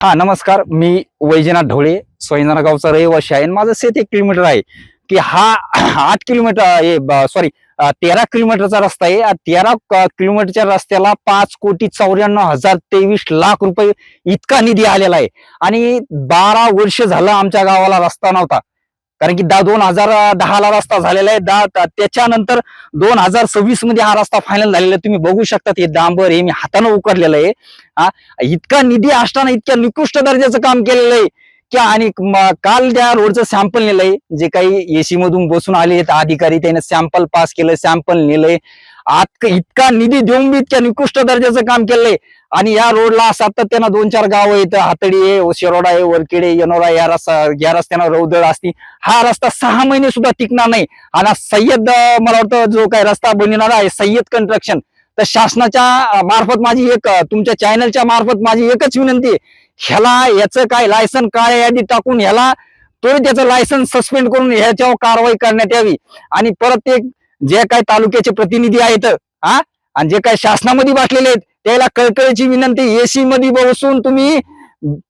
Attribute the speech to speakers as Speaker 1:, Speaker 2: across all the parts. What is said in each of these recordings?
Speaker 1: हा नमस्कार, मी वैजनाथ ढवळे सोयंजना गावचा रहिवासी आहे. माझं शेत 1 किलोमीटर आहे की हा 8 किलोमीटर सॉरी 13 किलोमीटरचा रस्ता आहे. 13 किलोमीटरच्या रस्त्याला 5,94,23,00,000 रुपये इतका निधी आलेला आहे. आणि 12 वर्ष झालं आमच्या गावाला रस्ता नव्हता. कारण की 2010ला रस्ता झालेला आहे. त्याच्यानंतर 2026 मध्ये हा रस्ता फायनल झालेला आहे. तुम्ही बघू शकता हे डांबर हे मी हाताने उकरलेलं आहे. इतका निधी असताना इतक्या निकृष्ट दर्जाचं काम केलेलं आहे की आणि काल त्या रोडचं सॅम्पल नेलंय. जे काही एसी मधून बसून आले अधिकारी त्याने सॅम्पल पास केलं, सॅम्पल नेलंय. इतका निधी देऊन बी इतक्या निकृष्ट दर्जाचं काम केलंय. आणि या रोडला सातत्यानं 2-4 गाव आहेत, हातडी आहे, शिरोडा आहे, वरखेडे, येनोरा, या रस्त्यानं रौदळ असती. हा रस्ता 6 महिने सुद्धा टिकणार नाही. आणि सय्यद मला वाटतं जो काही रस्ता बनवणार आहे सय्यद कन्स्ट्रक्शन, तर शासनाच्या मार्फत माझी तुमच्या चॅनलच्या मार्फत माझी एकच विनंती आहे, ह्याला याचं काय लायसन काळ्या यादीत टाकून ह्याला त्याचं लायसन्स सस्पेंड करून ह्याच्यावर कारवाई करण्यात यावी. आणि परत ते जे काही तालुक्याचे प्रतिनिधी आहेत आणि जे काही शासनामध्ये बसलेले आहेत त्याला कळकळीची विनंती, एसी मध्ये बसून तुम्ही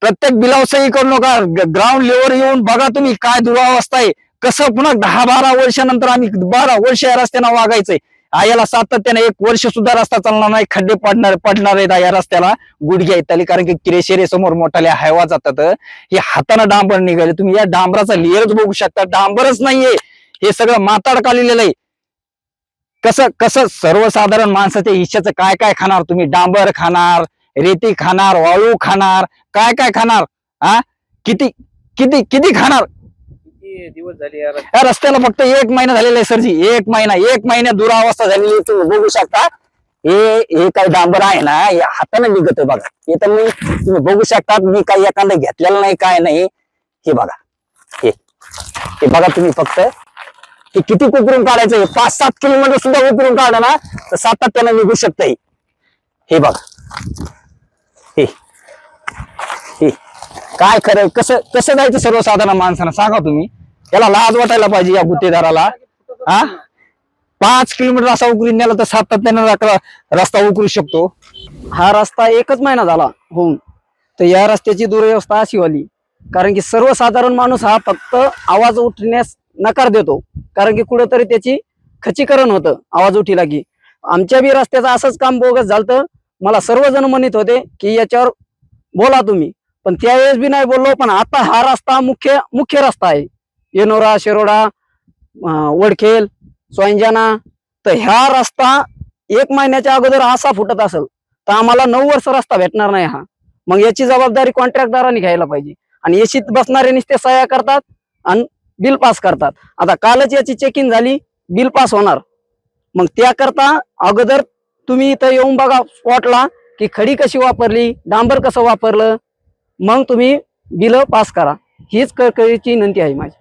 Speaker 1: प्रत्येक बिलाव सही करू नका. ग्राउंड लेवल येऊन बघा तुम्ही काय दुरावस्था आहे. कसं पुन्हा 10-12 वर्षानंतर आम्ही 12 वर्ष या रस्त्यानं वागायचंय. याला सातत्याने 1 वर्ष सुद्धा रस्ता चालणार नाही. खड्डे पडणार आहेत या रस्त्याला, गुडघ्या इत्यादी. कारण की किरेशेरे समोर मोठाल्या हायवा जातात. हे हाताने डांबर निघाले. तुम्ही या डांबराचा लेयरच बघू शकता. डांबरच नाहीये, हे सगळं माताड काढलेलं आहे. कसं सर्वसाधारण माणसाच्या हिश्श्याचं काय काय खाणार तुम्ही? डांबर खाणार, रेती खाणार, वाळू खाणार, काय काय खाणार? किती किती किती खाणार?
Speaker 2: दिवस झाले
Speaker 1: या रस्त्याला फक्त 1 महिना झालेला आहे सरजी. 1 महिन्यात दुरावस्था झालेली आहे. तुम्ही बघू शकता. हे काही डांबर आहे ना, हे हाताने निघत बघा. हे तर तुम्ही बघू शकता. मी काही एखादं घेतलेलं नाही, काय नाही. हे बघा, हे बघा तुम्ही फक्त. हे किती उकरून काढायचं? 5-7 किलोमीटर सुद्धा उकरून काढलं ना तर सातत्यानं निघू शकतं. हे बघा, हे काय खरं? कसं जायचं सर्वसाधारण माणसानं सांगा तुम्ही? याला लाज वाटायला पाहिजे या गुत्तेदाराला. 5 किलोमीटर असा उकरून नेला तर सातत्यानं रस्ता उकरू शकतो.
Speaker 2: हा रस्ता 1च महिना झाला होऊन, तर या रस्त्याची दुर्व्यवस्था अशी व्हाली. कारण की सर्वसाधारण माणूस हा फक्त आवाज उठण्यास नकार देतो. कारण की कुठेतरी त्याची खच्चीकरण होतं आवाज उठीला की. आमच्या बी रस्त्याचं असंच काम बोगस झालं. मला सर्वजण म्हणत होते की याच्यावर बोला तुम्ही, पण त्यावेळेस बी नाही बोललो. पण आता हा रस्ता मुख्य रस्ता आहे. येनोरा, शिरोडा, वडखेल, सोयंजना. तर ह्या रस्ता 1 महिन्याच्या अगोदर असा फुटत असेल तर आम्हाला 9 वर्ष रस्ता भेटणार नाही हा. मग याची जबाबदारी कॉन्ट्रॅक्टदारांनी घ्यायला पाहिजे. आणि एसीत बसणारे नुसते सह्या करतात आणि बिल पास करतात. आता कालच याची चेकिंग झाली, बिल पास होणार. मग त्याकरता अगोदर तुम्ही इथं येऊन बघा स्पॉटला की खडी कशी वापरली, डांबर कसं वापरलं, मग तुम्ही बिल पास करा. हीच कळकळीची विनंती आहे माझी.